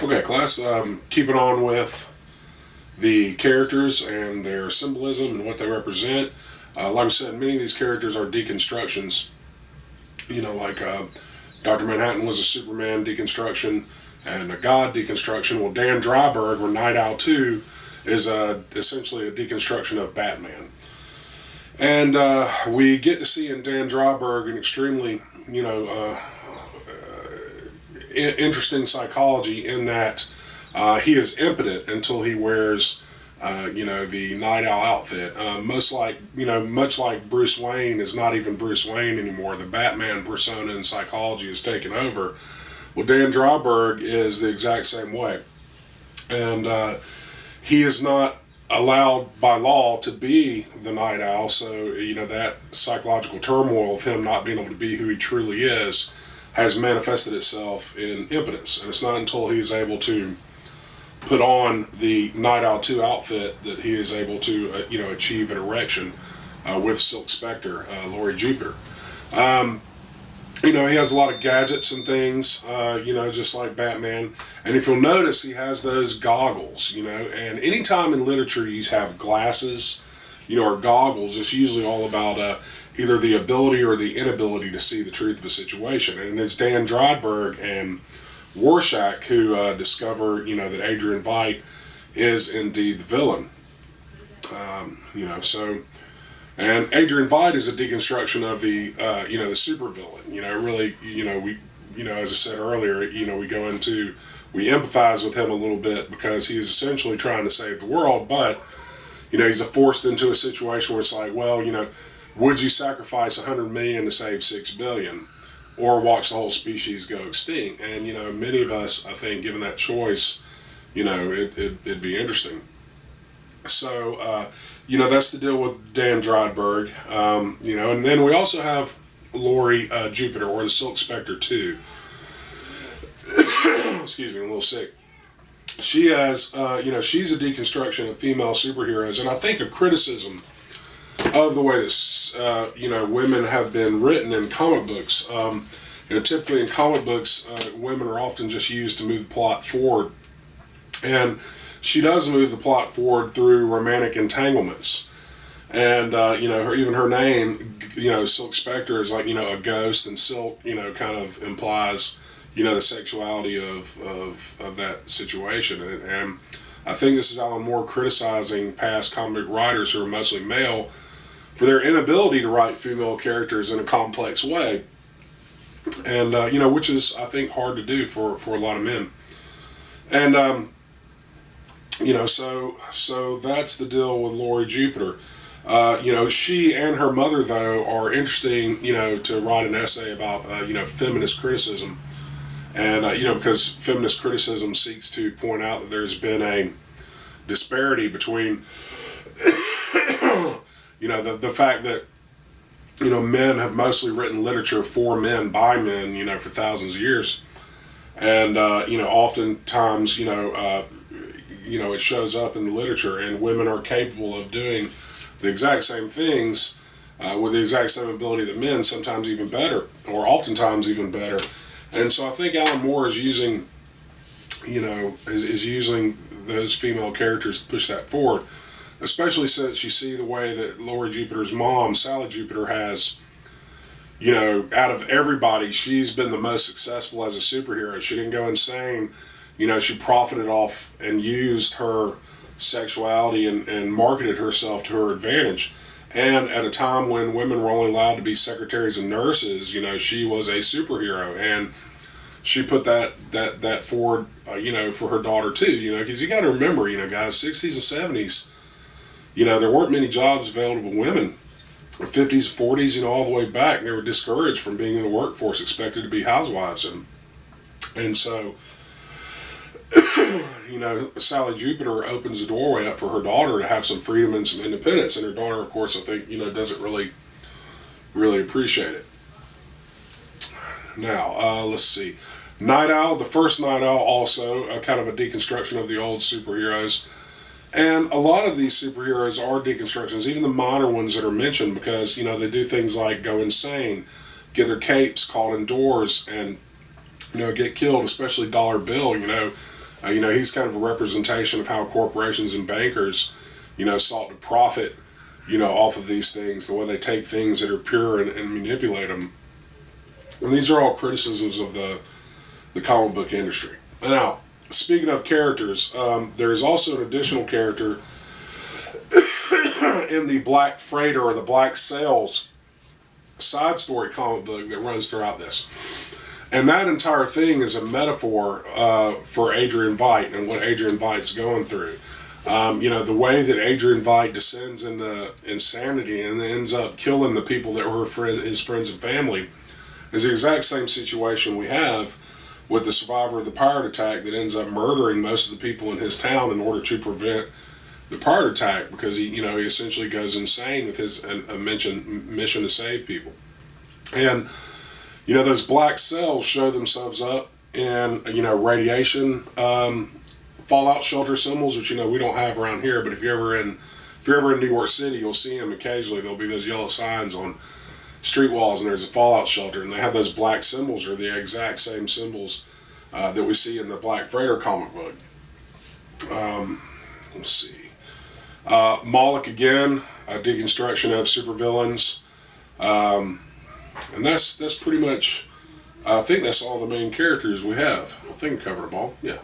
Okay, class, keeping on with the characters and their symbolism and what they represent. Like I said, many of these characters are deconstructions. Like Dr. Manhattan was a Superman deconstruction and a God deconstruction. Well, Dan Dryberg, or Night Owl 2, is essentially a deconstruction of Batman. And we get to see in Dan Dryberg an extremely, interesting psychology in that he is impotent until he wears, the Night Owl outfit. Much like Bruce Wayne is not even Bruce Wayne anymore. The Batman persona and psychology has taken over. Well, Dan Dryberg is the exact same way. And he is not allowed by law to be the Night Owl, so that psychological turmoil of him not being able to be who he truly is has manifested itself in impotence. And it's not until he is able to put on the Night Owl 2 outfit that he is able to achieve an erection with Silk Spectre, Laurie Jupiter. He has a lot of gadgets and things, just like Batman. And if you'll notice, he has those goggles, and anytime in literature you have glasses, or goggles, it's usually all about either the ability or the inability to see the truth of a situation. And it's Dan Dryberg and Rorschach who discover, that Adrian Veidt is indeed the villain. And Adrian Veidt is a deconstruction of the, the supervillain. As I said earlier, we empathize with him a little bit because he is essentially trying to save the world, but, he's forced into a situation where it's like, well, would you sacrifice 100 million to save 6 billion, or watch the whole species go extinct? And many of us, I think, given that choice, it'd be interesting. So, that's the deal with Dan Dryberg. And then we also have Laurie Jupiter, or the Silk Spectre 2. Excuse me, I'm a little sick. She has, she's a deconstruction of female superheroes, and I think a criticism of the way that, women have been written in comic books. Typically in comic books, women are often just used to move the plot forward. And she does move the plot forward through romantic entanglements. And, her name, Silk Spectre is like, a ghost, and silk, kind of implies, the sexuality of that situation. And I think this is Alan Moore criticizing past comic writers who are mostly male for their inability to write female characters in a complex way. And, which is, I think, hard to do for a lot of men. And, so that's the deal with Laurie Jupiter. She and her mother, though, are interesting, to write an essay about, feminist criticism. And, because feminist criticism seeks to point out that there's been a disparity between, the fact that, men have mostly written literature for men, by men, for thousands of years. And, oftentimes, it shows up in the literature, and women are capable of doing the exact same things with the exact same ability that men, sometimes even better, or oftentimes even better. And so I think Alan Moore is using, is using those female characters to push that forward, especially since you see the way that Laurie Jupiter's mom, Sally Jupiter, has, out of everybody, she's been the most successful as a superhero. She didn't go insane. She profited off and used her sexuality and marketed herself to her advantage. And at a time when women were only allowed to be secretaries and nurses, she was a superhero. And she put that forward, for her daughter too, because you got to remember, guys, 60s and 70s, there weren't many jobs available to women. 50s, 40s, all the way back, they were discouraged from being in the workforce, expected to be housewives. And so, Sally Jupiter opens the doorway up for her daughter to have some freedom and some independence. And her daughter, of course, I think, doesn't really appreciate it. Now, let's see. Night Owl, the first Night Owl, also kind of a deconstruction of the old superheroes. And a lot of these superheroes are deconstructions, even the minor ones that are mentioned, because, they do things like go insane, get their capes caught indoors, and, get killed, especially Dollar Bill, He's kind of a representation of how corporations and bankers, sought to profit, off of these things, the way they take things that are pure and manipulate them. And these are all criticisms of the comic book industry. Now, speaking of characters, there is also an additional character in the Black Freighter or the Black Sails side story comic book that runs throughout this. And that entire thing is a metaphor for Adrian Veidt and what Adrian Veidt's going through. The way that Adrian Veidt descends into insanity and ends up killing the people that were his friends and family is the exact same situation we have with the survivor of the pirate attack that ends up murdering most of the people in his town in order to prevent the pirate attack, because he essentially goes insane with his mission to save people. And those black cells show themselves up in radiation fallout shelter symbols, which we don't have around here. But if you're ever in New York City, you'll see them occasionally. There'll be those yellow signs on street walls, and there's a fallout shelter, and they have those black symbols, are the exact same symbols that we see in the Black Freighter comic book. Let's see. Moloch again, a deconstruction of supervillains, and that's pretty much. I think that's all the main characters we have. I think I covered them all. Yeah.